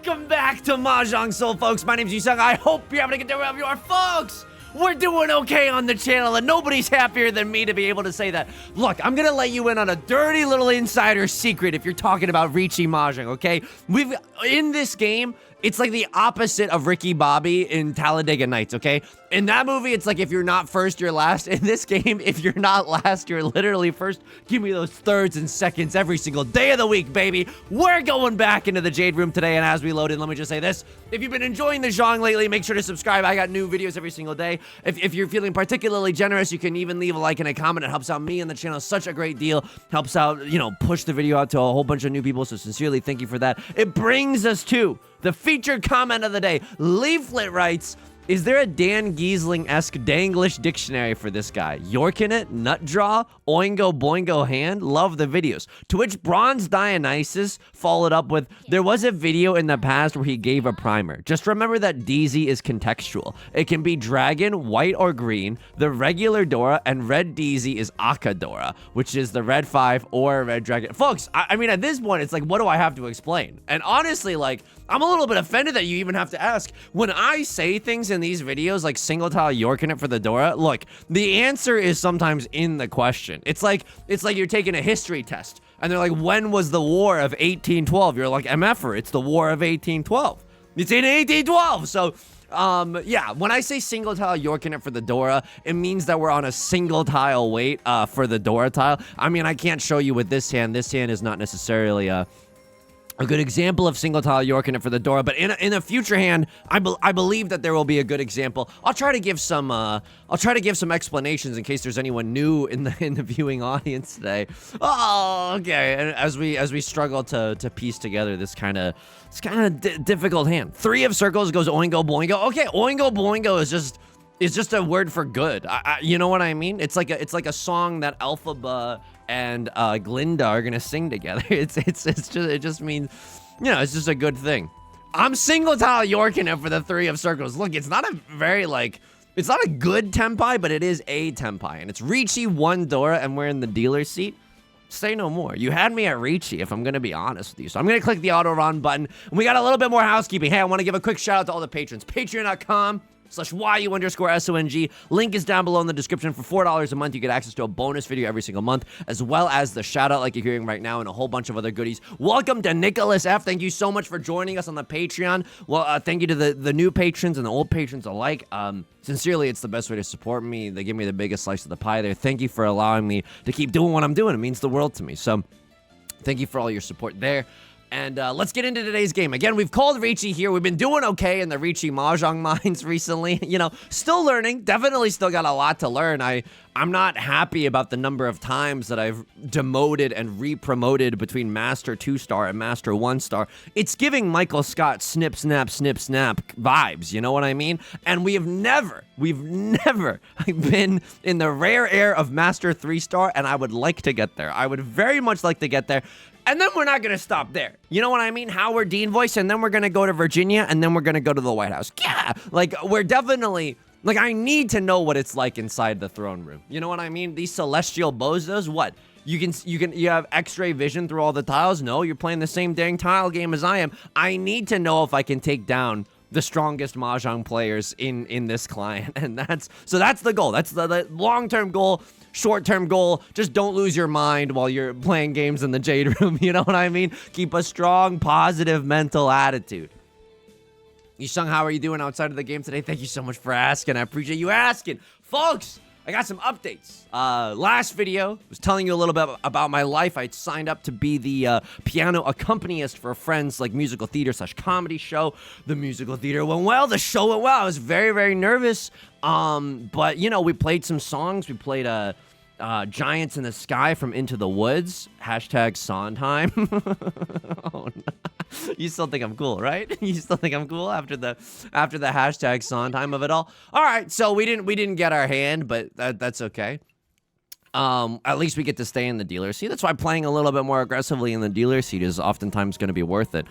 Welcome back to Mahjong Soul, folks. My name's Yusong. I hope you're having a good day wherever you are, folks. We're doing okay on the channel, and nobody's happier than me to be able to say that. Look, I'm gonna let you in on a dirty little insider secret if you're talking about Riichi Mahjong, okay? In this game, it's like the opposite of Ricky Bobby in Talladega Nights, okay? In that movie, it's like if you're not first, you're last. In this game, if you're not last, you're literally first. Give me those thirds and seconds every single day of the week, baby. We're going back into the Jade Room today, and as we load in, let me just say this. If you've been enjoying the genre lately, make sure to subscribe. I got new videos every single day. If you're feeling particularly generous, you can even leave a like and a comment. It helps out me and the channel such a great deal. Helps out, you know, push the video out to a whole bunch of new people, so sincerely, thank you for that. It brings us to the featured comment of the day. Leaflet writes, is there a Dan Giesling-esque Danglish dictionary for this guy? Yorkin it, nut draw, oingo boingo hand, love the videos. To which Bronze Dionysus followed up with, there was a video in the past where he gave a primer. Just remember that DZ is contextual. It can be dragon, white or green, the regular Dora, and red DZ is Akadora, which is the red 5 or red dragon. Folks, I mean, at this point, it's like, what do I have to explain? And honestly, like, I'm a little bit offended that you even have to ask. When I say things in these videos like single tile Yorkin it for the Dora, look, the answer is sometimes in the question. It's like you're taking a history test and they're like, when was the war of 1812? You're like, MFer, it's the war of 1812. It's in 1812. So yeah, when I say single tile Yorkin it for the Dora, it means that we're on a single tile weight for the Dora tile. I mean, I can't show you with this hand. This hand is not necessarily a good example of single tile Yorkin it for the Dora, but in a future hand, I believe that there will be a good example. I'll try to give some explanations in case there's anyone new in the viewing audience today. Oh, okay. And as we struggle to piece together this kind of difficult hand. 3 of circles goes oingo boingo. Okay, oingo boingo is just a word for good. You know what I mean? It's like a song that Alphaba and Glinda are gonna sing together. It just means, you know, it's just a good thing. I'm single tile Yorkin it for the 3 of circles. Look, it's not a very it's not a good tempai, but it is a tempai, and it's Riichi 1 Dora, and we're in the dealer seat. Say no more. You had me at Riichi, if I'm gonna be honest with you. So I'm gonna click the auto run button, and we got a little bit more housekeeping. Hey, I want to give a quick shout out to all the patrons. Patreon.com/YU_SONG. Link is down below in the description. For $4 a month, you get access to a bonus video every single month, as well as the shout out like you're hearing right now and a whole bunch of other goodies. Welcome to Nicholas F. Thank you so much for joining us on the Patreon. Well, thank you to the new patrons and the old patrons alike. Sincerely, it's the best way to support me. They give me the biggest slice of the pie there. Thank you for allowing me to keep doing what I'm doing. It means the world to me. So thank you for all your support there. And let's get into today's game. Again, we've called Riichi here. We've been doing okay in the Riichi Mahjong mines recently. You know, still learning. Definitely still got a lot to learn. I'm not happy about the number of times that I've demoted and re-promoted between Master 2-star and Master 1-star. It's giving Michael Scott snip, snap, snip, snap vibes. You know what I mean? And we've never been in the rare air of Master 3-star, and I would like to get there. I would very much like to get there. And then we're not going to stop there. You know what I mean? Howard Dean voice, and then we're going to go to Virginia, and then we're going to go to the White House. Yeah! Like, we're definitely... Like, I need to know what it's like inside the throne room. You know what I mean? These celestial bozos, what? You have x-ray vision through all the tiles? No, you're playing the same dang tile game as I am. I need to know if I can take down the strongest Mahjong players in this client. And that's the goal. That's the long-term goal. Short-term goal, just don't lose your mind while you're playing games in the Jade Room, you know what I mean? Keep a strong, positive mental attitude. Yusong, how are you doing outside of the game today? Thank you so much for asking. I appreciate you asking. Folks, I got some updates. Last video was telling you a little bit about my life. I signed up to be the piano accompanist for a friend's musical theater / comedy show. The musical theater went well. The show went well. I was very, very nervous. But you know, we played some songs. We played Giants in the Sky from Into the Woods. # Sondheim. Oh, no. You still think I'm cool, right? You still think I'm cool after the # Sondheim of it all? All right, so we didn't get our hand, but that's okay. At least we get to stay in the dealer seat. That's why playing a little bit more aggressively in the dealer seat is oftentimes going to be worth it.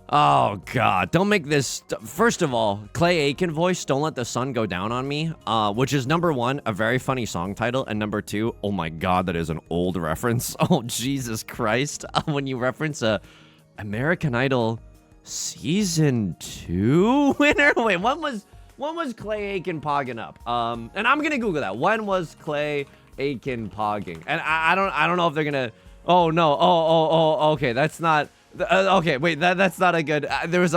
Oh, God. Don't make this... First of all, Clay Aiken voice, Don't Let the Sun Go Down on Me, which is number 1, a very funny song title, and number 2, oh my God, that is an old reference. Oh, Jesus Christ. When you reference a American Idol Season 2 winner? Wait, when was Clay Aiken pogging up? And I'm gonna Google that. When was Clay Aiken pogging? And I don't know if they're gonna. Oh no. Oh. Okay, that's not. Okay, wait. That's not a good. There was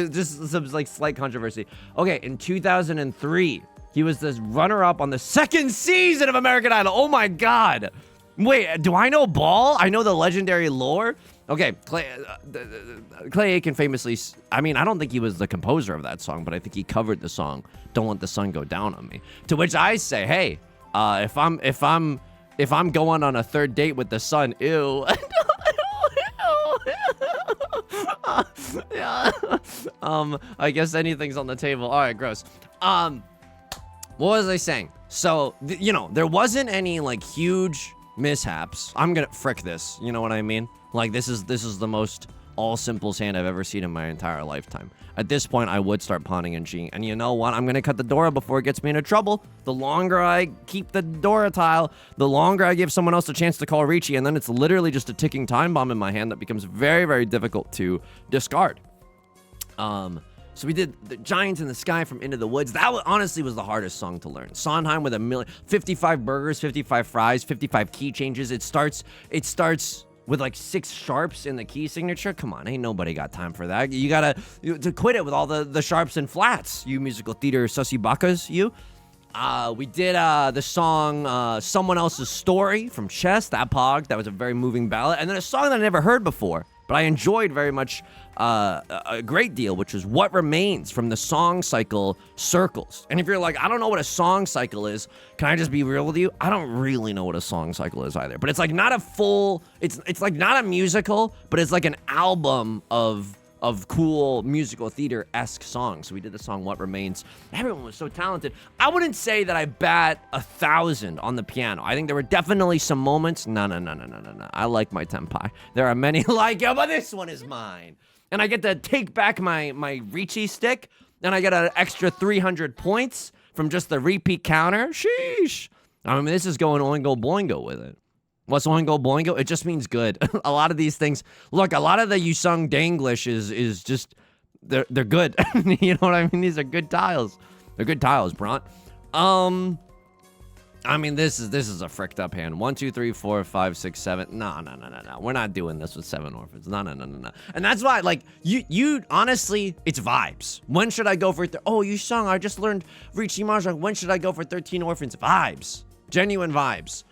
just some like slight controversy. Okay, in 2003, he was the runner-up on the 2nd season of American Idol. Oh my God. Wait, do I know Ball? I know the legendary lore. Okay, Clay Aiken famously, I mean, I don't think he was the composer of that song, but I think he covered the song, Don't Let the Sun Go Down on Me. To which I say, hey, if I'm going on a 3rd date with the sun, ew. Yeah. I guess anything's on the table. All right, gross. What was I saying? So, there wasn't any like huge mishaps. I'm gonna frick this. You know what I mean? Like this is the most all simples hand I've ever seen in my entire lifetime. At this point, I would start pawning and G. And you know what? I'm gonna cut the Dora before it gets me into trouble. The longer I keep the Dora tile, the longer I give someone else a chance to call Riichi, and then it's literally just a ticking time bomb in my hand that becomes very, very difficult to discard. So we did the Giants in the Sky from Into the Woods. That honestly was the hardest song to learn. Sondheim with 55 burgers, 55 fries, 55 key changes. It starts with like 6 sharps in the key signature. Come on, ain't nobody got time for that. You gotta to quit it with all the sharps and flats. You musical theater sussy bakas, you. We did the song Someone Else's Story from Chess, that pog. That was a very moving ballad. And then a song that I never heard before, but I enjoyed very much a great deal, which is What Remains from the song cycle Circles. And if you're like, I don't know what a song cycle is, can I just be real with you? I don't really know what a song cycle is either. But it's like not a full, it's like not a musical, but it's like an album of cool musical theater-esque songs. So we did the song What Remains. Everyone was so talented. I wouldn't say that I bat 1,000 on the piano. I think there were definitely some moments. No. I like my tempai. There are many like it, but this one is mine. And I get to take back my Riichi stick, and I get an extra 300 points from just the repeat counter. Sheesh. I mean, this is going oingo boingo with it. What's oingo boingo? It just means good. A lot of these things, look, a lot of the Yusong Danglish is just, they're good. You know what I mean? These are good tiles. They're good tiles, Bront. I mean, this is a fricked up hand. 1, 2, 3, 4, 5, 6, 7. No. We're not doing this with 7 orphans. No. And that's why, like, you honestly, it's vibes. When should I go for oh, Yusong, I just learned Riichi Mahjong. When should I go for 13 orphans? Vibes. Genuine vibes.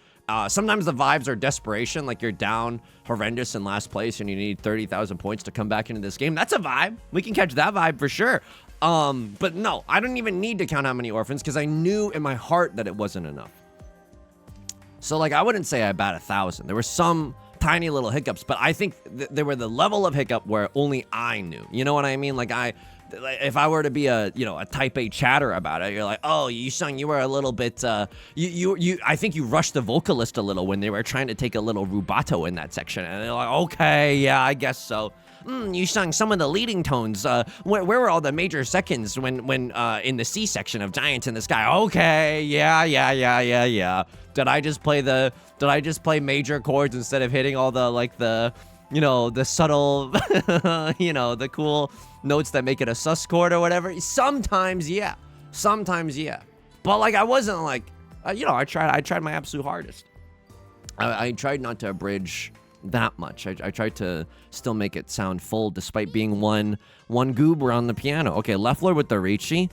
Sometimes the vibes are desperation, like you're down horrendous in last place and you need 30,000 points to come back into this game. That's a vibe. We can catch that vibe for sure. But no, I don't even need to count how many orphans because I knew in my heart that it wasn't enough. So like, I wouldn't say I bat 1,000. There were some tiny little hiccups, but I think there were the level of hiccup where only I knew. You know what I mean? Like if I were to be a type A chatter about it, you're like, oh, Yusong, you were a little bit, I think you rushed the vocalist a little when they were trying to take a little rubato in that section. And they're like, okay, yeah, I guess so. Yusong, some of the leading tones, where were all the major seconds when in the C section of Giants in the Sky? Okay, yeah. Did I just play major chords instead of hitting all the, like, the subtle, the cool notes that make it a sus chord or whatever? Sometimes, yeah. But, like, I wasn't, like, I tried my absolute hardest. I tried not to abridge that much. I tried to still make it sound full despite being one goober on the piano. Okay, left floor with the Riichi.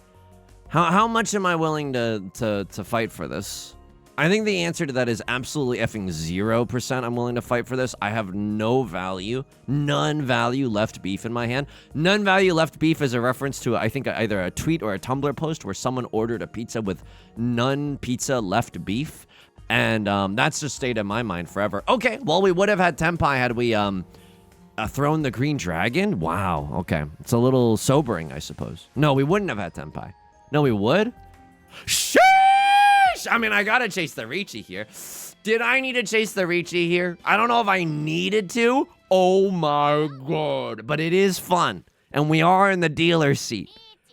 How much am I willing to fight for this? I think the answer to that is absolutely effing 0%. I'm willing to fight for this. I have no value, none value left beef in my hand. None value left beef is a reference to, I think, either a tweet or a Tumblr post where someone ordered a pizza with none pizza left beef. And that's just stayed in my mind forever. Okay, well, we would have had Tenpai had we thrown the green dragon. Wow, okay. It's a little sobering, I suppose. No, we wouldn't have had Tenpai. No, we would? Sheesh! I mean, I gotta chase the Riichi here. Did I need to chase the Riichi here? I don't know if I needed to. Oh my god. But it is fun. And we are in the dealer's seat.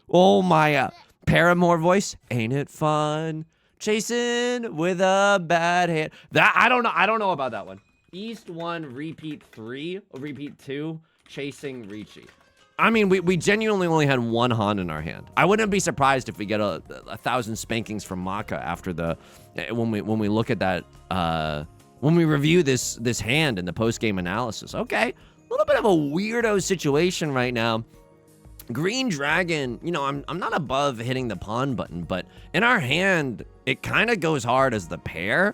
Oh my, Paramore voice. Ain't it fun? Chasing with a bad hand. That, I don't know about that one. East 1, repeat 3, repeat 2, chasing Riichi. I mean, we genuinely only had one Han in our hand. I wouldn't be surprised if we get a 1,000 spankings from Maka after the when we look at that when we review this hand in the post game analysis. Okay, a little bit of a weirdo situation right now. Green Dragon, you know, I'm not above hitting the pawn button, but in our hand, it kind of goes hard as the pair.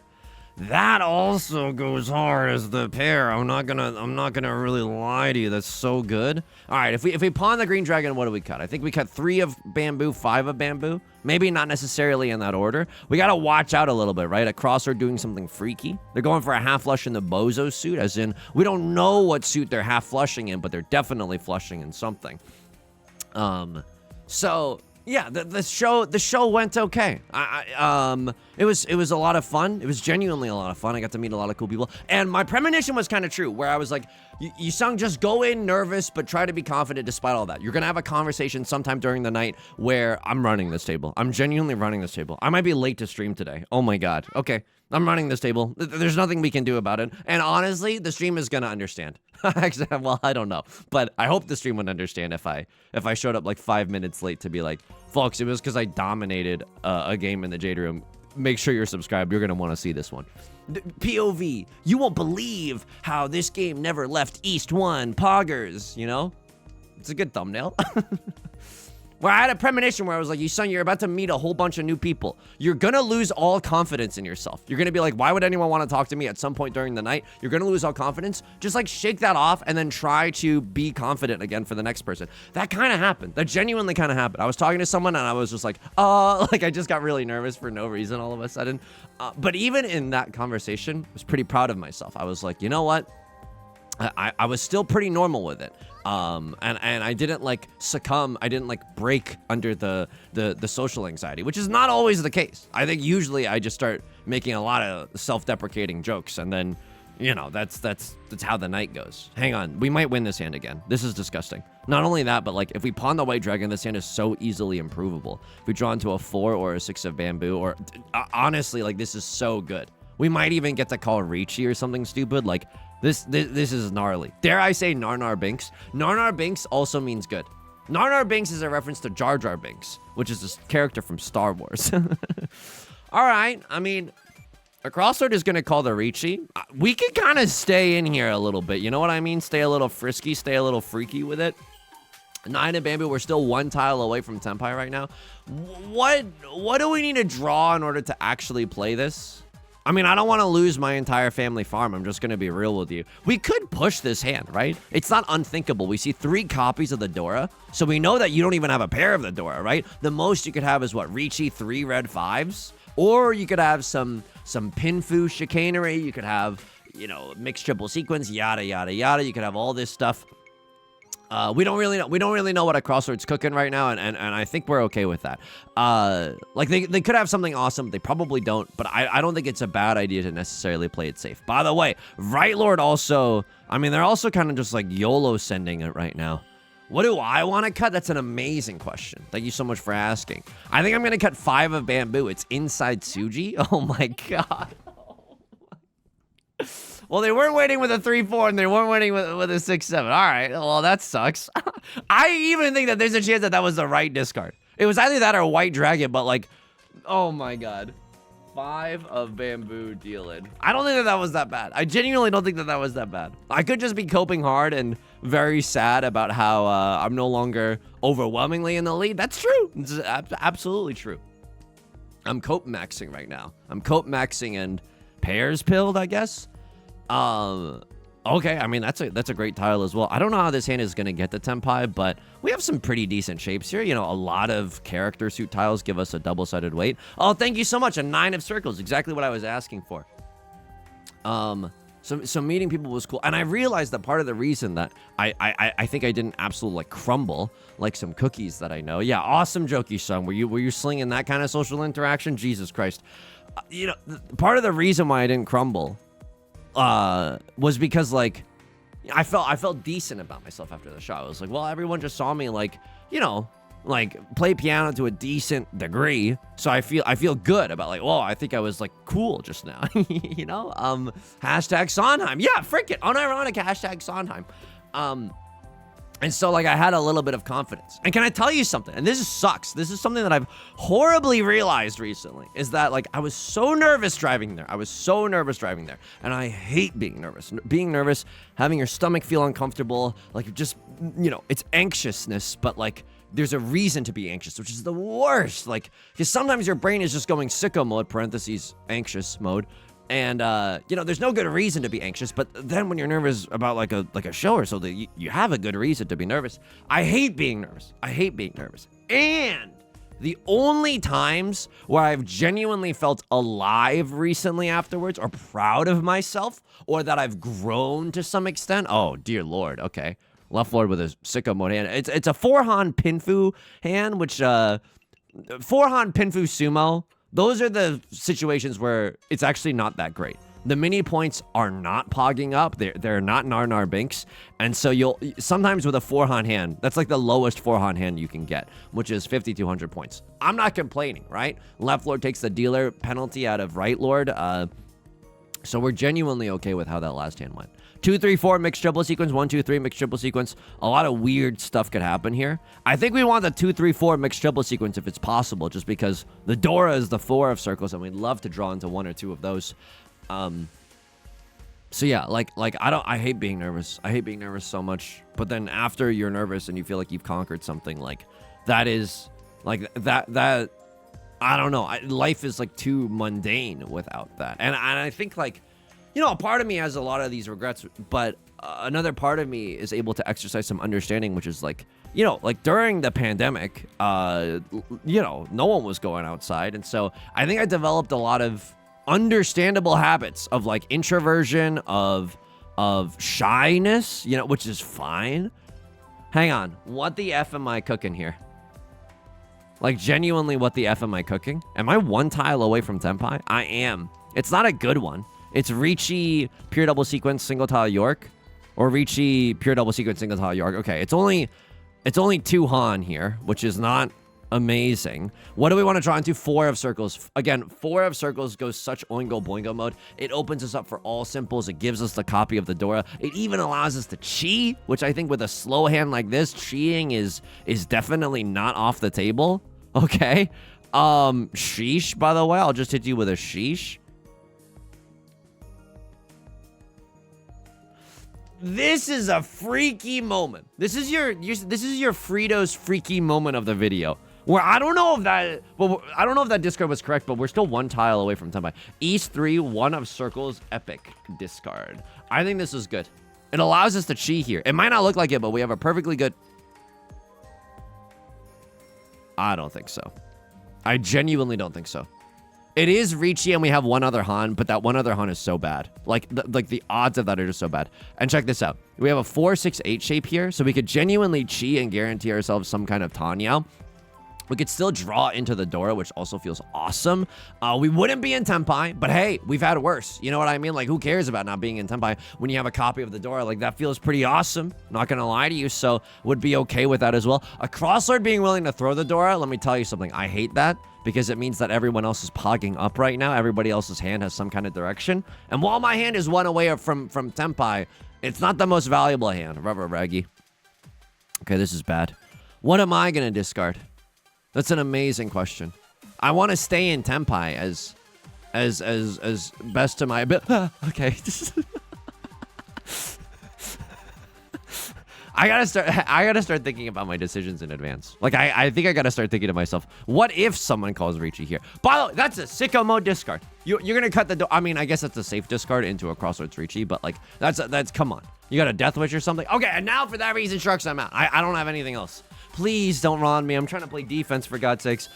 That also goes hard as the pair. I'm not gonna really lie to you. That's so good. All right, if we pawn the Green Dragon, what do we cut? I think we cut 3 of bamboo, 5 of bamboo. Maybe not necessarily in that order. We gotta watch out a little bit, right? A crossword doing something freaky. They're going for a half flush in the bozo suit, as in we don't know what suit they're half flushing in, but they're definitely flushing in something. So yeah, the show went okay. It was a lot of fun. It was genuinely a lot of fun. I got to meet a lot of cool people, and my premonition was kind of true, where I was like, Yusong, just go in nervous, but try to be confident despite all that. You're gonna have a conversation sometime during the night where I'm running this table. I'm genuinely running this table. I might be late to stream today. Oh my god. Okay, I'm running this table. There's nothing we can do about it. And honestly, the stream is gonna understand. Well, I don't know, but I hope the stream would understand if I showed up like 5 minutes late to be like, folks, it was because I dominated a game in the Jade Room. Make sure you're subscribed. You're gonna want to see this one. POV, you won't believe how this game never left East 1, Poggers, you know? It's a good thumbnail. Where I had a premonition where I was like, Yusong, you're about to meet a whole bunch of new people. You're gonna lose all confidence in yourself. You're gonna be like, why would anyone want to talk to me at some point during the night? You're gonna lose all confidence. Just like shake that off and then try to be confident again for the next person. That kind of happened. That genuinely kind of happened. I was talking to someone and I was just like, like I just got really nervous for no reason all of a sudden. But even in that conversation, I was pretty proud of myself. I was like, you know what? I was still pretty normal with it. And I didn't like succumb. I didn't like break under the social anxiety, which is not always the case. I think usually I just start making a lot of self-deprecating jokes, and then, you know, that's how the night goes. Hang on, we might win this hand again. This is disgusting. Not only that, but like if we pawn the white dragon, this hand is so easily improvable. If we draw into a 4 or a 6 of bamboo, or honestly, like this is so good. We might even get to call Riichi or something stupid. Like this is gnarly. Dare I say Narnar Binks? Narnar Binks also means good. Narnar Binks is a reference to Jar Jar Binks, which is a character from Star Wars. All right, I mean, a crossword is gonna call the Riichi. We can kind of stay in here a little bit. You know what I mean? Stay a little frisky, stay a little freaky with it. 9 of bamboo. We're still 1 tile away from Tenpai right now. What do we need to draw in order to actually play this? I mean, I don't want to lose my entire family farm. I'm just going to be real with you. We could push this hand, right? It's not unthinkable. We see 3 copies of the Dora, so we know that you don't even have a pair of the Dora, right? The most you could have is what, Riichi 3 red 5s? Or you could have some Pinfu chicanery. You could have, you know, mixed triple sequence, yada, yada, yada. You could have all this stuff. We don't really know what a crossword's cooking right now, and I think we're okay with that. Like they could have something awesome. They probably don't, but I don't think it's a bad idea to necessarily play it safe. By the way, Right Lord also, I mean, they're also kind of just like YOLO sending it right now. What do I want to cut? That's an amazing question. Thank you so much for asking. I think I'm going to cut 5 of bamboo. It's inside Tsuji. Oh my god. Well, they weren't waiting with a 3-4, and they weren't waiting with a 6-7. All right, well, that sucks. I even think that there's a chance that that was the right discard. It was either that or white dragon, but like, oh my god. 5 of bamboo dealing. I don't think that that was that bad. I genuinely don't think that that was that bad. I could just be coping hard and very sad about how I'm no longer overwhelmingly in the lead. That's true. It's absolutely true. I'm cope maxing right now. I'm cope maxing and pairs pilled, I guess. Okay, I mean, that's a great tile as well. I don't know how this hand is going to get the Tenpai, but we have some pretty decent shapes here. You know, a lot of character suit tiles give us a double-sided weight. Oh, thank you so much. A 9 of circles, exactly what I was asking for. So meeting people was cool. And I realized that part of the reason that I think I didn't absolutely like crumble like some cookies that I know. Yeah, awesome joke, Yusong. Were you slinging that kind of social interaction? Jesus Christ. You know, part of the reason why I didn't crumble was because like I felt decent about myself after the show. I was like, well, everyone just saw me like, you know, like play piano to a decent degree, so I feel good about like, whoa, I think I was like cool just now. You know, hashtag Sondheim. Yeah, frick it, unironic hashtag Sondheim. And so, like, I had a little bit of confidence. And can I tell you something? And this sucks. This is something that I've horribly realized recently, is that, like, I was so nervous driving there. And I hate being nervous. Being nervous, having your stomach feel uncomfortable, like, just, you know, it's anxiousness, but, like, there's a reason to be anxious, which is the worst. Like, because sometimes your brain is just going sicko mode, parentheses, anxious mode. And, you know, there's no good reason to be anxious, but then when you're nervous about like a show or so, that you have a good reason to be nervous. I hate being nervous. And the only times where I've genuinely felt alive recently afterwards, or proud of myself, or that I've grown to some extent. Oh, dear Lord. Okay. Left Lord with a sicko mode hand. It's a 4-han Pinfu hand, which, 4-han Pinfu Sumo. Those are the situations where it's actually not that great. The mini points are not pogging up. They're not nar binks. And so you'll sometimes with a 4-han hand, that's like the lowest 4-han hand you can get, which is 5,200 points. I'm not complaining, right? Left Lord takes the dealer penalty out of right Lord. So we're genuinely okay with how that last hand went. 2, 3, 4 mixed triple sequence. 1, 2, 3 mixed triple sequence. A lot of weird stuff could happen here. I think we want the 2, 3, 4 mixed triple sequence if it's possible, just because the Dora is the 4 of circles, and we'd love to draw into 1 or 2 of those. So yeah, like I hate being nervous. I hate being nervous so much. But then after you're nervous and you feel like you've conquered something, like that is like that. I don't know. Life is like too mundane without that, and I think like. You know, a part of me has a lot of these regrets, but another part of me is able to exercise some understanding, which is like, you know, like during the pandemic, you know, no one was going outside. And so I think I developed a lot of understandable habits of like introversion, of shyness, you know, which is fine. Hang on. What the F am I cooking here? Like genuinely, what the F am I cooking? Am I 1 tile away from Tenpai? I am. It's not a good one. It's Riichi pure double sequence single tile York, or Riichi pure double sequence single tile York. Okay, it's only 2 Han here, which is not amazing. What do we want to draw into? 4 of circles. Again, 4 of circles goes such oingo boingo mode. It opens us up for all simples. It gives us the copy of the Dora. It even allows us to chi, which I think with a slow hand like this, chiing is definitely not off the table. Okay. Sheesh, by the way, I'll just hit you with a sheesh. This is a freaky moment. This is your Frito's freaky moment of the video. Where I don't know if that discard was correct, but we're still 1 tile away from Tenpai. East 3, 1 of circles, epic discard. I think this is good. It allows us to chi here. It might not look like it, but we have a perfectly good. I don't think so. I genuinely don't think so. It is Riichi, and we have 1 other Han, but that 1 other Han is so bad. Like the odds of that are just so bad. And check this out. We have a 4, 6, 8 shape here, so we could genuinely chi and guarantee ourselves some kind of Tanyao. We could still draw into the Dora, which also feels awesome. We wouldn't be in Tenpai, but hey, we've had worse. You know what I mean? Like, who cares about not being in Tenpai when you have a copy of the Dora? Like, that feels pretty awesome. Not gonna lie to you, so would be okay with that as well. A Crosslord being willing to throw the Dora, let me tell you something. I hate that, because it means that everyone else is pogging up right now. Everybody else's hand has some kind of direction. And while my hand is 1 away from Tenpai, it's not the most valuable hand. Rubber Raggy. Okay, this is bad. What am I gonna discard? That's an amazing question. I want to stay in Tenpai as best to my ability. Okay. I gotta start thinking about my decisions in advance. Like I think I gotta start thinking to myself, what if someone calls Riichi here? By the way, that's a sicko mode discard. You're gonna cut the I mean, I guess that's a safe discard into a Crossroads Riichi, but like that's come on. You got a Death Wish or something? Okay, and now for that reason, Sharks, I'm out. I don't have anything else. Please don't run me. I'm trying to play defense, for God's sakes.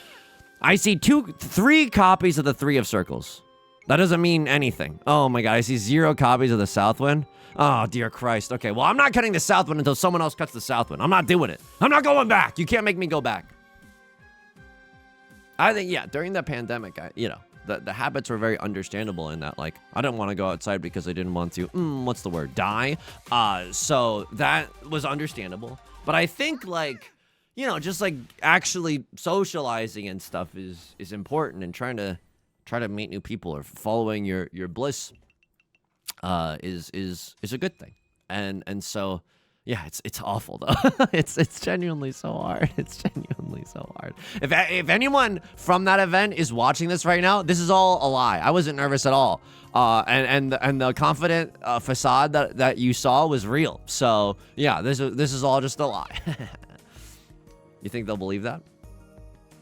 I see 3 copies of the 3 of circles. That doesn't mean anything. Oh my God, I see 0 copies of the Southwind. Oh, dear Christ. Okay, well, I'm not cutting the Southwind until someone else cuts the Southwind. I'm not doing it. I'm not going back. You can't make me go back. I think, yeah, during the pandemic, the habits were very understandable in that, like, I didn't want to go outside because I didn't want to, what's the word, die. So that was understandable. But I think, like, you know, just like actually socializing and stuff is important, and trying to meet new people or following your bliss is a good thing. And so Yeah, it's awful though. It's genuinely so hard. It's genuinely so hard. If anyone from that event is watching this right now, this is all a lie. I wasn't nervous at all. And the confident facade that you saw was real. So yeah, this is all just a lie. You think they'll believe that?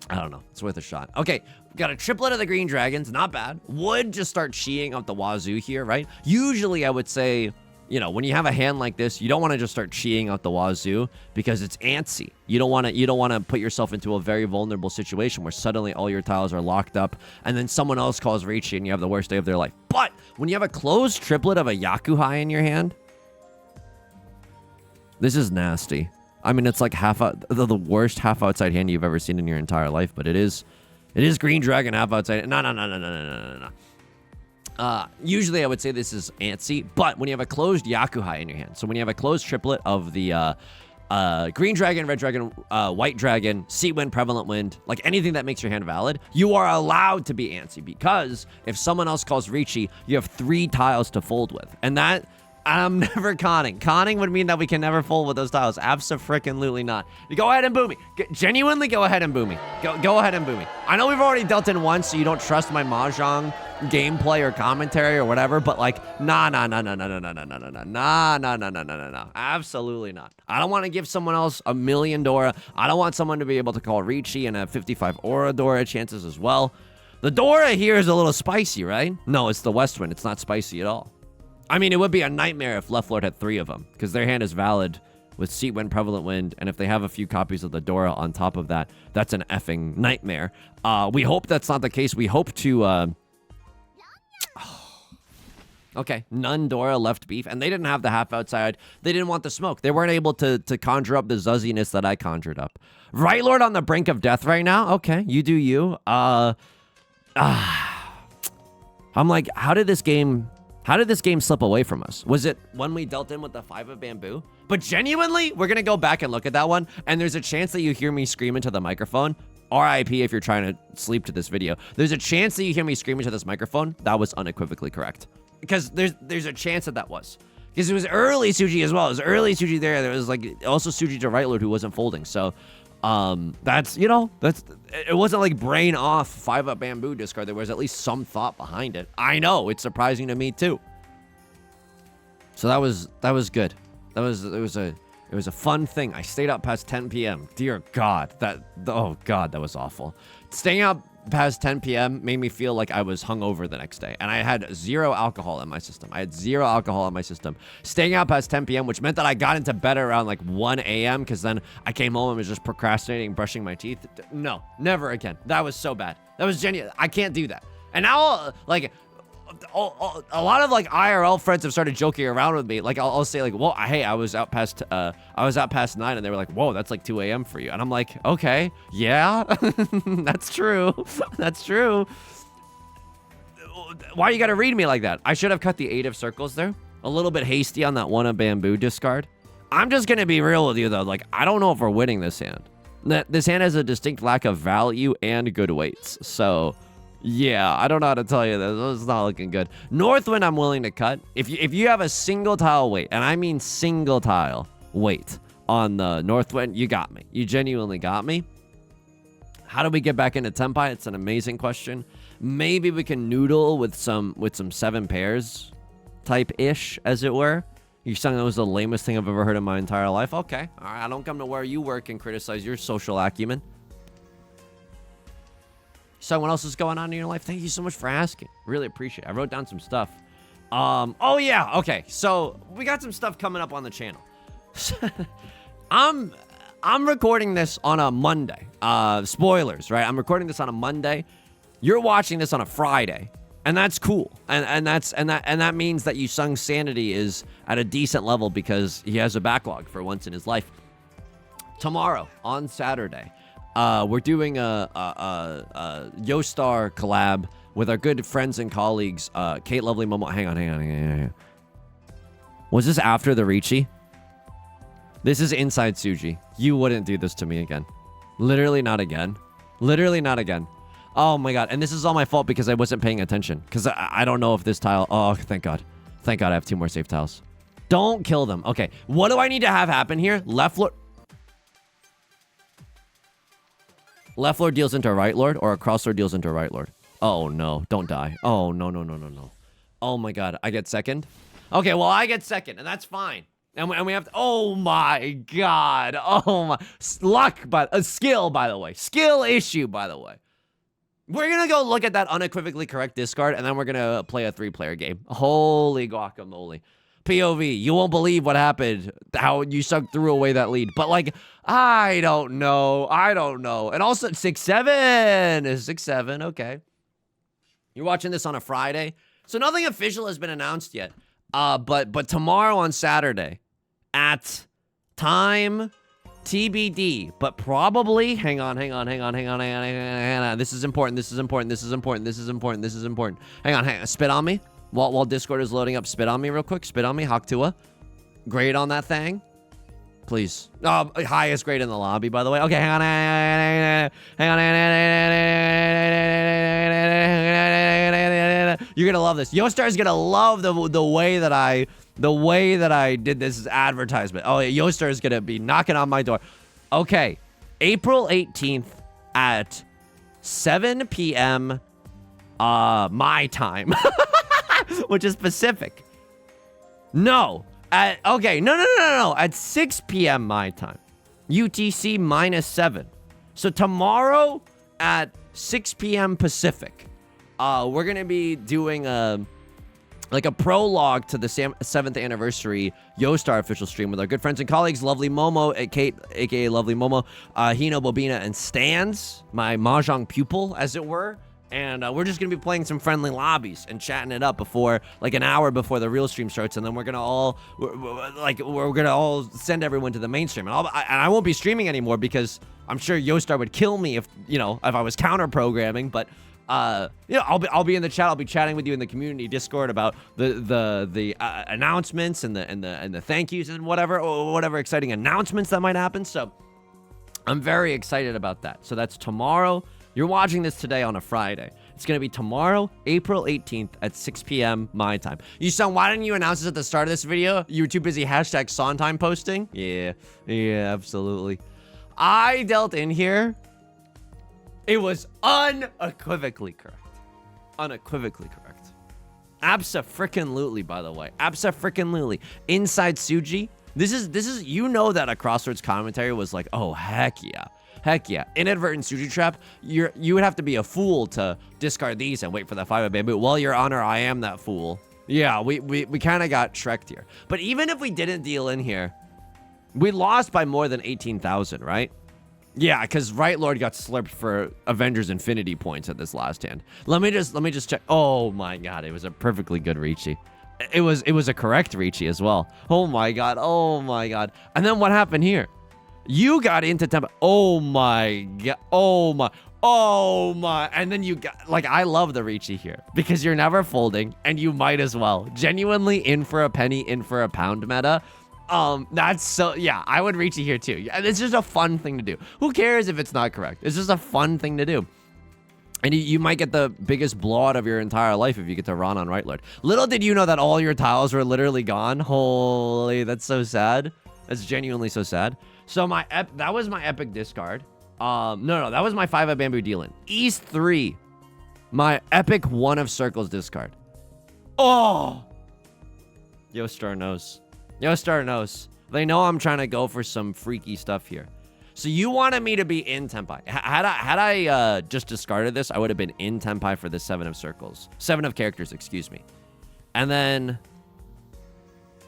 I don't know. It's worth a shot. Okay, got a triplet of the green dragons. Not bad. Would just start cheating up the wazoo here, right? Usually I would say, you know, when you have a hand like this, you don't want to just start cheating out the wazoo because it's antsy. You don't want to put yourself into a very vulnerable situation where suddenly all your tiles are locked up and then someone else calls Riichi and you have the worst day of their life. But when you have a closed triplet of a Yakuhai in your hand, this is nasty. I mean, it's like the worst half outside hand you've ever seen in your entire life, but it is green dragon half outside. No. Usually I would say this is antsy, but when you have a closed Yakuhai in your hand, so when you have a closed triplet of the green dragon, red dragon, white dragon, sea wind, prevalent wind, like anything that makes your hand valid, you are allowed to be antsy because if someone else calls Riichi, you have 3 tiles to fold with. And that, I'm never conning. Conning would mean that we can never fold with those tiles. Abso-frickin-lutely not. You go ahead and boo me. Genuinely go ahead and boo me. Go ahead and boo me. I know we've already dealt in once, so you don't trust my Mahjong gameplay or commentary or whatever, but like, nah. Absolutely not. I don't want to give someone else a million Dora. I don't want someone to be able to call Riichi and have 55 Aura Dora chances as well. The Dora here is a little spicy, right? No, it's the West Wind. It's not spicy at all. I mean, it would be a nightmare if Left Lord had 3 of them, because their hand is valid with Seat Wind, Prevalent Wind, and if they have a few copies of the Dora on top of that, that's an effing nightmare. We hope that's not the case. We hope to... Okay, none Dora, left beef, and they didn't have the half outside. They didn't want the smoke. They weren't able to conjure up the zuzziness that I conjured up. Right Lord on the brink of death right now? Okay, you do you. I'm like, how did this game slip away from us? Was it when we dealt in with the 5 of bamboo? But genuinely, we're gonna go back and look at that one, and there's a chance that you hear me scream into the microphone. RIP if you're trying to sleep to this video. There's a chance that you hear me scream into this microphone. That was unequivocally correct. Because there's a chance that was. Because it was early Suji as well. It was early Suji there. There was like also Suji to Right Lord who wasn't folding. So that's, you know, it wasn't like brain off 5 up bamboo discard. There was at least some thought behind it. I know, it's surprising to me too. So that was good. It was a fun thing. I stayed up past 10 p.m. Dear God, oh God, that was awful. Staying up past 10 p.m. made me feel like I was hungover the next day. And I had 0 alcohol in my system. Staying out past 10 p.m., which meant that I got into bed around like 1 a.m. because then I came home and was just procrastinating, brushing my teeth. No, never again. That was so bad. That was genuine. I can't do that. And now, like, a lot of like IRL friends have started joking around with me. Like I'll say like, well, hey, I was out past 9, and they were like, whoa, that's like 2 a.m. for you. And I'm like, okay, yeah, that's true. That's true. Why you gotta read me like that? I should have cut the 8 of circles there. A little bit hasty on that 1 of bamboo discard. I'm just gonna be real with you though. Like, I don't know if we're winning this hand. This hand has a distinct lack of value and good weights. So yeah, I don't know how to tell you this. It's not looking good. Northwind, I'm willing to cut. If you have a single tile weight, and I mean single tile weight on the Northwind, you got me. You genuinely got me. How do we get back into Tenpai? It's an amazing question. Maybe we can noodle with some 7 pairs type-ish, as it were. You saying that was the lamest thing I've ever heard in my entire life? Okay. All right, I don't come to where you work and criticize your social acumen. So what else is going on in your life? Thank you so much for asking. Really appreciate it. I wrote down some stuff. Oh yeah, okay. So we got some stuff coming up on the channel. I'm recording this on a Monday. Spoilers, right? I'm recording this on a Monday. You're watching this on a Friday, and that's cool. And that means that Yusong's sanity is at a decent level because he has a backlog for once in his life. Tomorrow on Saturday, we're doing a Yostar collab with our good friends and colleagues, Kate Lovely Momo. Hang on. Was this after the Riichi? This is inside Suji. You wouldn't do this to me again. Literally not again. Literally not again. Oh my God. And this is all my fault because I wasn't paying attention. Because I don't know if this tile... Oh, thank God. Thank God I have 2 more safe tiles. Don't kill them. Okay, what do I need to have happen here? Left lord deals into right lord, or a cross lord deals into right lord. Oh no, don't die. Oh no, no, no, no, no. Oh my god, I get second? Okay, well, I get second, and that's fine. And we have to, oh my god. Oh my, luck, but a skill, by the way. Skill issue, by the way. We're gonna go look at that unequivocally correct discard, and then we're gonna play a 3-player game. Holy guacamole. POV, you won't believe what happened, how Yusong threw away that lead. But, like, I don't know. And also, 6-7 is 6-7, okay. You're watching this on a Friday, so nothing official has been announced yet. But tomorrow on Saturday, at time TBD, but probably, hang on. This is important. Hang on, spit on me. While Discord is loading up, spit on me real quick. Spit on me, Haktua. Grade on that thing. Please. Oh, highest grade in the lobby, by the way. Okay, hang on. You're gonna love this. Yostar's gonna love the way that I did this advertisement. Oh, yeah, Yostar is gonna be knocking on my door. Okay, April 18th at 7 p.m. My time. Which is Pacific. No. No. At 6 p.m. my time. UTC -7. So tomorrow at 6 p.m. Pacific, we're going to be doing a prologue to the 7th anniversary Yostar official stream with our good friends and colleagues, Lovely Momo, aka Lovely Momo, Hino, Bobina, and Stans, my Mahjong pupil, as it were. And we're just going to be playing some friendly lobbies and chatting it up before, like, an hour before the real stream starts. And then we're going to all, we're going to all send everyone to the mainstream. And I won't be streaming anymore because I'm sure Yostar would kill me if I was counter programming. But, I'll be in the chat. I'll be chatting with you in the community Discord about the announcements and the thank yous and whatever exciting announcements that might happen. So I'm very excited about that. So that's tomorrow. You're watching this today on a Friday. It's going to be tomorrow, April 18th at 6 p.m. my time. Yusong, why didn't you announce this at the start of this video? You were too busy hashtag Sondheim posting? Yeah, absolutely. I dealt in here. It was unequivocally correct. Abso-frickin-lutely, by the way. Abso-frickin-lutely. Inside Suji. This is, you know that a Crossroads commentary was like, oh, heck yeah. Heck yeah. Inadvertent Suji Trap, you would have to be a fool to discard these and wait for the 5 of bamboo. Well, Your Honor, I am that fool. Yeah, we kind of got Shrek'd here. But even if we didn't deal in here, we lost by more than 18,000, right? Yeah, because Right Lord got slurped for Avengers Infinity points at this last hand. Let me just check. Oh my god, it was a perfectly good Riichi. It was a correct Riichi as well. Oh my god. And then what happened here? You got into tempo. Oh my god. Oh my. And then you got, like, I love the Riichi here because you're never folding and you might as well. Genuinely in for a penny, in for a pound meta. That's so, yeah, I would Riichi here too. It's just a fun thing to do. Who cares if it's not correct? It's just a fun thing to do. And you might get the biggest blowout of your entire life if you get to run on Right Lord. Little did you know that all your tiles were literally gone. Holy, that's so sad. That's genuinely so sad. So that was my epic discard. No, that was my 5 of bamboo deal-in. East 3, my epic 1 of circles discard. Oh! Yostar knows. They know I'm trying to go for some freaky stuff here. So you wanted me to be in Tenpai. Had I just discarded this, I would have been in Tenpai for the 7 of circles. 7 of characters, excuse me. And then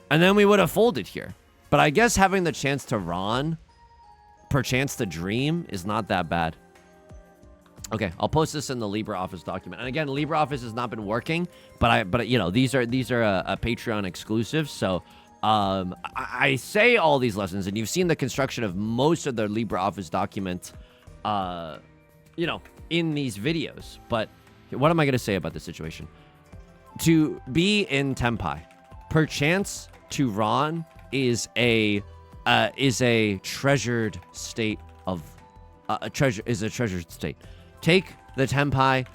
we would have folded here. But I guess having the chance to Ron, perchance to dream, is not that bad. Okay, I'll post this in the LibreOffice document. And again, LibreOffice has not been working, but you know, these are a Patreon exclusive. So I say all these lessons, and you've seen the construction of most of the LibreOffice document, you know, in these videos. But what am I going to say about this situation? To be in Tenpai, perchance to Ron, is a treasured state of a treasured state. Take the Tenpai,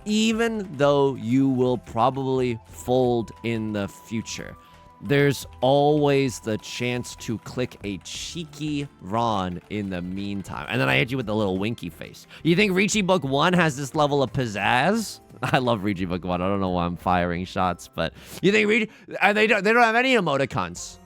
even though you will probably fold in the future. there's always the chance to click a cheeky Ron in the meantime. And then I hit you with the little winky face. You think Riichi Book 1 has this level of pizzazz? I love Riichi Book 1. I don't know why I'm firing shots, but you think Riichi... They don't have any emoticons.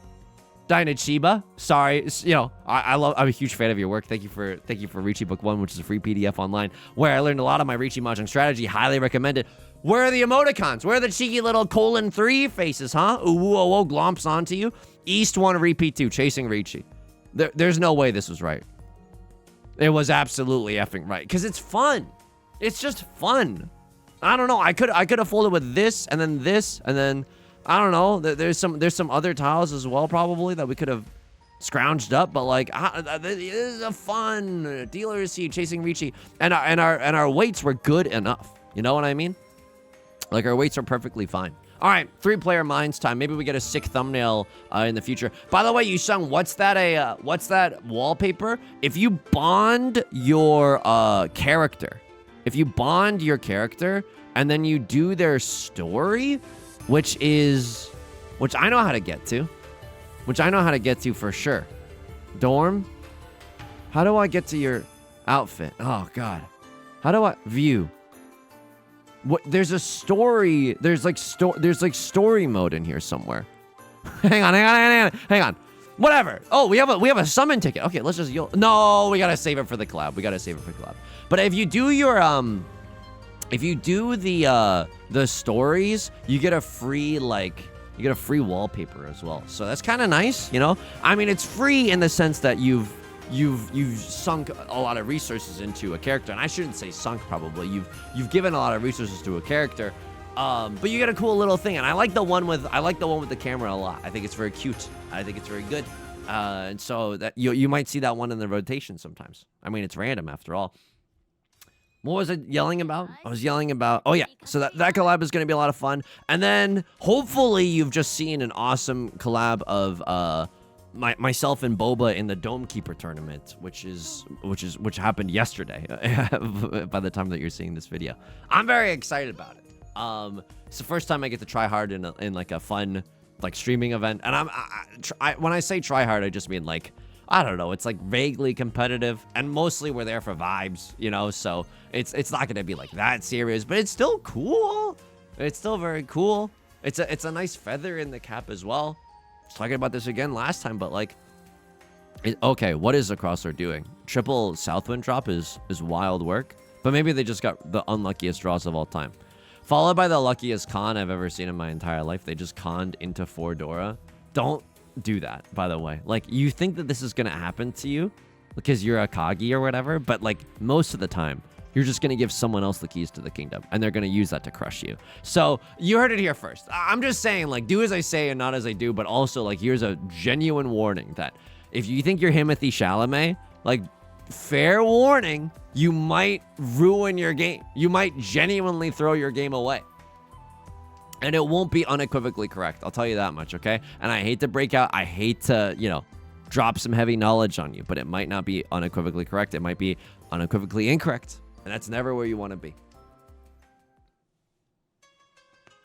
Dynachiba, sorry, you know, I'm a huge fan of your work. Thank you for Riichi Book 1, which is a free PDF online, where I learned a lot of my Riichi Mahjong strategy. Highly recommended. Where are the emoticons? Where are the cheeky little :3 faces, huh? Ooh, oh, glomps onto you. East 1, repeat 2, chasing Riichi. There's no way this was right. It was absolutely effing right, because it's fun. It's just fun. I don't know. I could have folded with this, and then I don't know. There's some other tiles as well, probably, that we could have scrounged up. But like, this is a fun dealer seat chasing Riichi, and our weights were good enough. You know what I mean? Like, our weights are perfectly fine. All right, 3-player minds time. Maybe we get a sick thumbnail in the future. By the way, Yusong, what's that wallpaper? If you bond your character, and then you do their story, which I know how to get to, for sure. Dorm, how do I get to your outfit? Oh God, how do I view? What? There's a story. There's like story mode in here somewhere. hang on. Whatever. Oh, we have a summon ticket. Okay, let's just no, we gotta save it for the collab. But if you do your if you do the stories, you get a free wallpaper as well. So that's kind of nice, you know? I mean, it's free in the sense that you've sunk a lot of resources into a character, and I shouldn't say sunk, probably. You've given a lot of resources to a character. But you get a cool little thing, and I like the one with the camera a lot. I think it's very cute. I think it's very good. And so that you might see that one in the rotation sometimes. I mean, it's random after all. What was I yelling about? I was yelling about, oh yeah, so that collab is going to be a lot of fun. And then hopefully you've just seen an awesome collab of myself and Boba in the Dome Keeper tournament, which happened yesterday by the time that you're seeing this video. I'm very excited about it. It's the first time I get to try hard in like a fun like streaming event. And when I say try hard, I just mean like, I don't know, it's like vaguely competitive, and mostly we're there for vibes, you know, so it's not gonna be like that serious, but it's still cool. It's still very cool. It's a nice feather in the cap as well. I was talking about this again last time, but like, okay, what is the Crossler doing? Triple Southwind drop is wild work, but maybe they just got the unluckiest draws of all time. Followed by the luckiest con I've ever seen in my entire life. They just conned into 4 Dora. Don't do that, by the way. Like, you think that this is gonna happen to you because you're Akagi or whatever, but like most of the time you're just gonna give someone else the keys to the kingdom, and they're gonna use that to crush you. So you heard it here first. I'm just saying, like, do as I say and not as I do, but also like, here's a genuine warning that if you think you're Timothy Chalamet, like, fair warning, you might ruin your game. You might genuinely throw your game away. And it won't be unequivocally correct. I'll tell you that much, okay? And I hate to break out. I hate to, you know, drop some heavy knowledge on you, but it might not be unequivocally correct. It might be unequivocally incorrect. And that's never where you want to be.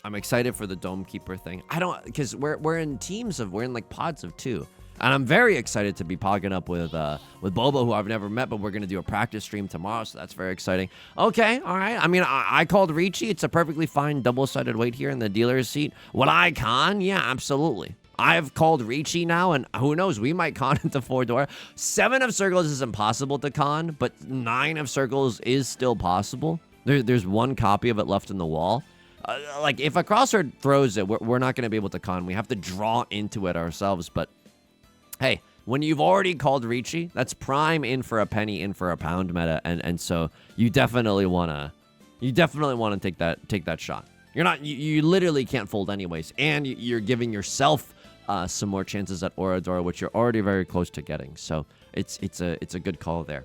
I'm excited for the Dome Keeper thing. Because we're in teams of, we're in like pods of 2. And I'm very excited to be pogging up with Boba, who I've never met, but we're going to do a practice stream tomorrow, so that's very exciting. Okay, all right. I mean, I called Riichi. It's a perfectly fine double-sided weight here in the dealer's seat. Would I con? Yeah, absolutely. I've called Riichi now, and who knows, we might con into 4 Dora. 7 of circles is impossible to con, but 9 of circles is still possible. There's 1 copy of it left in the wall. Like, if a crossword throws it, we're not going to be able to con. We have to draw into it ourselves, but hey, when you've already called Riichi, that's prime in for a penny, in for a pound meta, and so you definitely wanna take that shot. You literally can't fold anyways, and you're giving yourself some more chances at Oradora, which you're already very close to getting. So it's a good call there.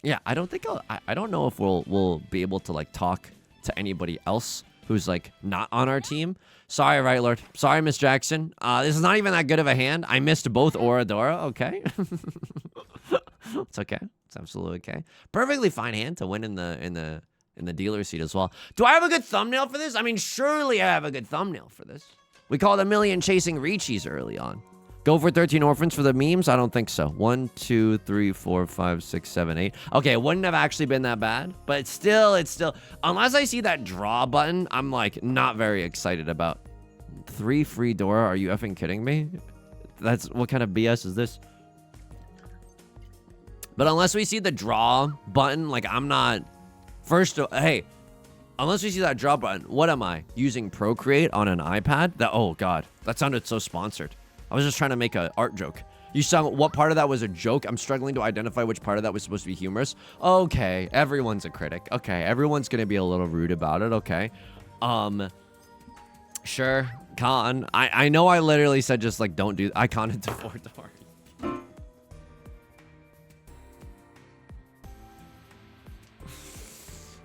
Yeah, I don't know if we'll be able to like talk to anybody else who's like not on our team. Sorry, right, Lord. Sorry, Miss Jackson. This is not even that good of a hand. I missed both Oradora. Okay. It's okay. It's absolutely okay. Perfectly fine hand to win in the dealer seat as well. Do I have a good thumbnail for this? I mean, surely I have a good thumbnail for this. We called a million chasing Riichis early on. Go for 13 orphans for the memes? I don't think so. 1, 2, 3, 4, 5, 6, 7, 8. Okay, it wouldn't have actually been that bad, but it's still, unless I see that draw button, I'm like not very excited about 3 free Dora. Are you effing kidding me? That's what kind of BS is this? But unless we see the draw button, like I'm not, hey, unless we see that draw button, what am I? Using Procreate on an iPad? Oh God, that sounded so sponsored. I was just trying to make an art joke. Yusong, what part of that was a joke? I'm struggling to identify which part of that was supposed to be humorous. Okay, everyone's a critic. Okay, everyone's gonna be a little rude about it. Okay, sure, con. I know I literally said just like don't do. I con into 4 Dora.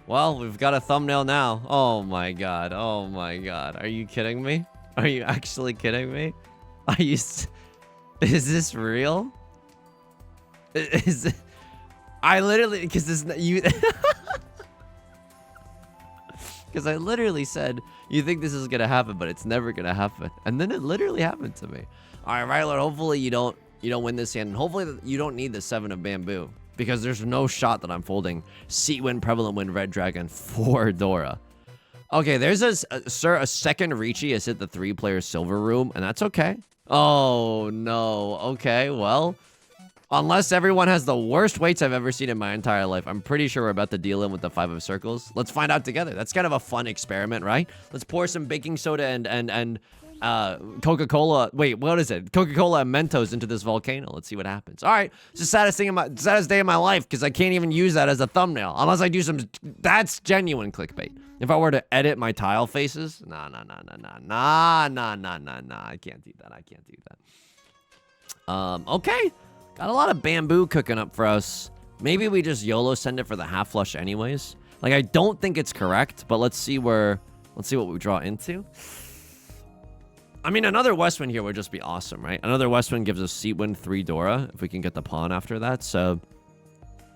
Well, we've got a thumbnail now. Oh my God. Oh my God. Are you kidding me? Are you actually kidding me? Is this real? Is it, I literally, because this, you, because I literally said, you think this is going to happen, but it's never going to happen. And then it literally happened to me. All right, right, Lord, hopefully you don't win this hand. And hopefully you don't need the 7 of bamboo, because there's no shot that I'm folding Seat Win, Prevalent Win, Red Dragon for Dora. Okay, there's a second Riichi has hit the 3-player silver room, and that's okay. Oh, no. Okay, well, unless everyone has the worst weights I've ever seen in my entire life, I'm pretty sure we're about to deal in with the 5 of circles. Let's find out together. That's kind of a fun experiment, right? Let's pour some baking soda and Coca-Cola. Wait, what is it? Coca-Cola and Mentos into this volcano. Let's see what happens. All right, it's the saddest day of my life because I can't even use that as a thumbnail unless I do some. That's genuine clickbait. If I were to edit my tile faces, nah. I can't do that. I can't do that. Okay, got a lot of bamboo cooking up for us. Maybe we just YOLO send it for the half flush anyways. Like I don't think it's correct, but let's see what we draw into. I mean, another West Wind here would just be awesome, right? Another West Wind gives us Seat Win 3 Dora if we can get the pawn after that. So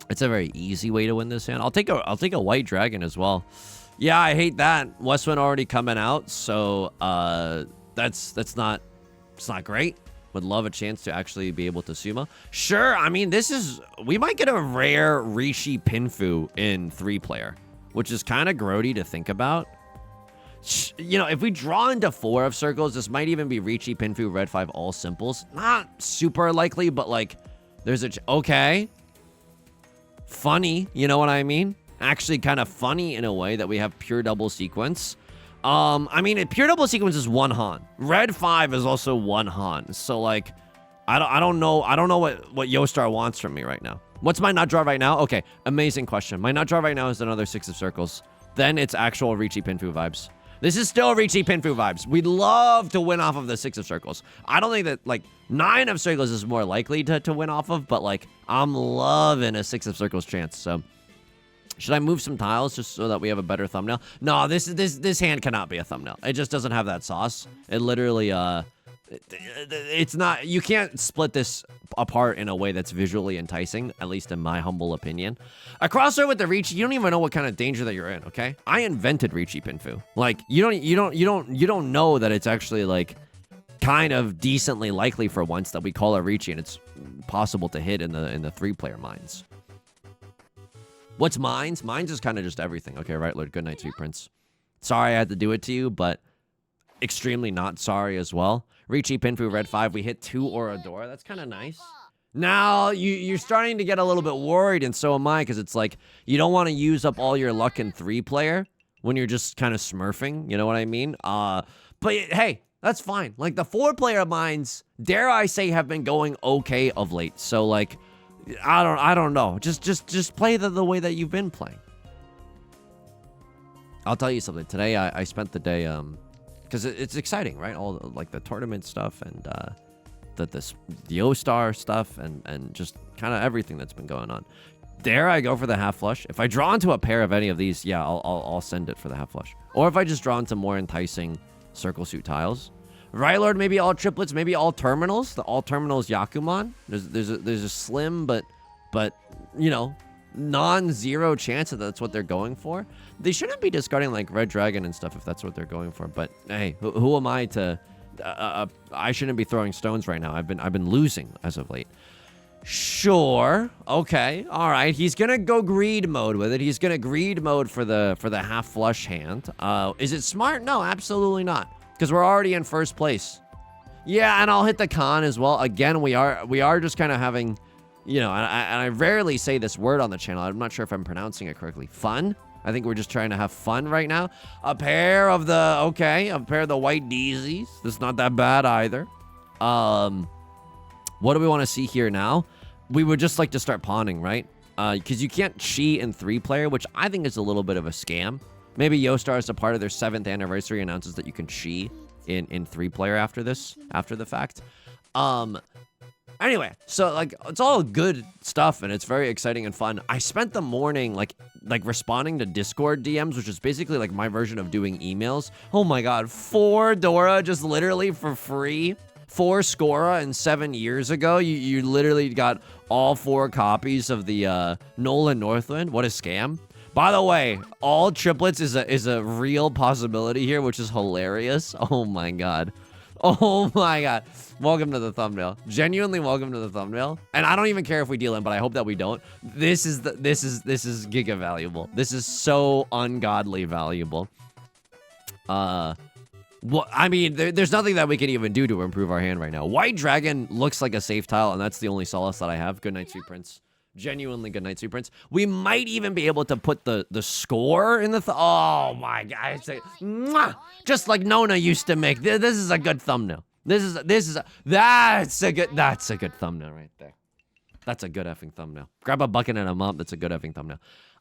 it's a very easy way to win this hand. I'll take a White Dragon as well. Yeah, I hate that. West Wind already coming out, so it's not great. Would love a chance to actually be able to sumo. Sure, I mean we might get a rare Riichi Pinfu in 3-player, which is kind of grody to think about. You know, if we draw into 4 of circles, this might even be Riichi Pinfu Red 5 all simples. Not super likely, but like there's okay. Funny, you know what I mean? Actually kind of funny in a way that we have pure double sequence. I mean, pure double sequence is 1 Han. Red 5 is also 1 Han. So like, I don't know what Yostar wants from me right now. What's my nut draw right now? Okay, amazing question. My nut draw right now is another 6 of circles. Then it's actual Riichi Pinfu vibes. This is still Riichi Pinfu vibes. We'd love to win off of the 6 of circles. I don't think that, like, 9 of circles is more likely to win off of, but, like, I'm loving a 6 of circles chance, so. Should I move some tiles just so that we have a better thumbnail? No, this hand cannot be a thumbnail. It just doesn't have that sauce. It literally, it's not, you can't split this apart in a way that's visually enticing, at least in my humble opinion. A crossover with the Riichi, you don't even know what kind of danger that you're in, okay? I invented Riichi Pinfu. Like, you don't know that it's actually like kind of decently likely for once that we call a Riichi and it's possible to hit in the 3-player mines. What's mines? Mines is kind of just everything. Okay, right, Lord. Good night, sweet prince. Sorry I had to do it to you, but extremely not sorry as well. Riichi Pinfu Red 5. We hit 2 Oradora. That's kind of nice. Now, you're starting to get a little bit worried, and so am I, because it's like, you don't want to use up all your luck in 3-player when you're just kind of smurfing. You know what I mean? But hey, that's fine. Like, the 4-player mines, dare I say, have been going okay of late. So, like, I don't know. Just play the way that you've been playing. I'll tell you something. Today, I spent the day, because it's exciting, right? All like the tournament stuff and the O-Star stuff and just kind of everything that's been going on. Dare I go for the half flush? If I draw into a pair of any of these, yeah, I'll send it for the half flush. Or if I just draw into more enticing circle suit tiles. Right, Lord, maybe all triplets, maybe all terminals. The all terminals Yakuman. There's a slim but you know, non-zero chance that that's what they're going for. They shouldn't be discarding like Red Dragon and stuff if that's what they're going for. But hey, who am I to I shouldn't be throwing stones right now. I've been losing as of late. Sure. Okay. All right. He's gonna go greed mode with it. He's gonna greed mode for the half flush hand. Is it smart? No, absolutely not. Because we're already in first place. Yeah, and I'll hit the con as well. Again, we are just kind of having, you know, and I rarely say this word on the channel. I'm not sure if I'm pronouncing it correctly. Fun? I think we're just trying to have fun right now. A pair of the white daisies. That's not that bad either. What do we want to see here now? We would just like to start pawning, right? Because you can't cheat in 3-player, which I think is a little bit of a scam. Maybe Yostar, as a part of their 7th anniversary, announces that you can cheat in 3-player after the fact. Anyway, so like it's all good stuff and it's very exciting and fun. I spent the morning like responding to Discord DMs, which is basically like my version of doing emails. Oh my god, 4 Dora just literally for free. 4 Scora and 7 years ago, you literally got all 4 copies of the Nolan Northwind. What a scam. By the way, all triplets is a real possibility here, which is hilarious. Oh my god. Oh my god. Welcome to the thumbnail. Genuinely welcome to the thumbnail. And I don't even care if we deal in, but I hope that we don't. This is giga valuable. This is so ungodly valuable. Well, I mean, there's nothing that we can even do to improve our hand right now. White Dragon looks like a safe tile, and that's the only solace that I have. Good night, Sweet Prince. Genuinely good night, Sweet Prince. We might even be able to put the score in the... oh, my God. Just like Nona used to make. This is a good thumbnail. That's a good thumbnail right there. That's a good effing thumbnail. Grab a bucket and a mop. That's a good effing thumbnail.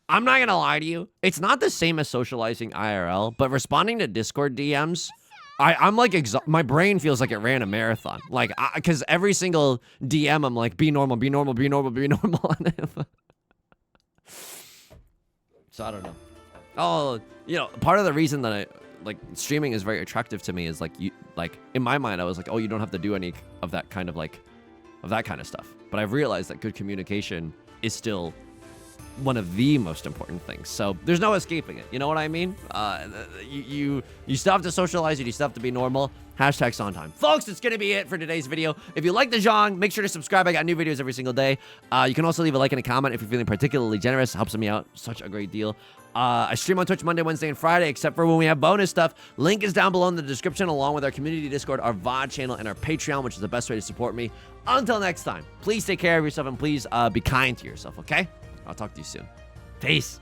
I'm not going to lie to you. It's not the same as socializing IRL, but responding to Discord DMs... I'm like, my brain feels like it ran a marathon. Like, because every single DM, I'm like, be normal, be normal, be normal, be normal. So I don't know. Oh, you know, part of the reason that streaming is very attractive to me is in my mind, I was like, oh, you don't have to do any of that kind of stuff. But I've realized that good communication is still one of the most important things. So there's no escaping it. You know what I mean? You still have to socialize it. You still have to be normal. Hashtag Sondheim. Folks, it's going to be it for today's video. If you like the Zhang, make sure to subscribe. I got new videos every single day. You can also leave a like and a comment if you're feeling particularly generous. It helps me out such a great deal. I stream on Twitch Monday, Wednesday, and Friday, except for when we have bonus stuff. Link is down below in the description, along with our community Discord, our VOD channel, and our Patreon, which is the best way to support me. Until next time, please take care of yourself and please be kind to yourself, okay? I'll talk to you soon. Peace.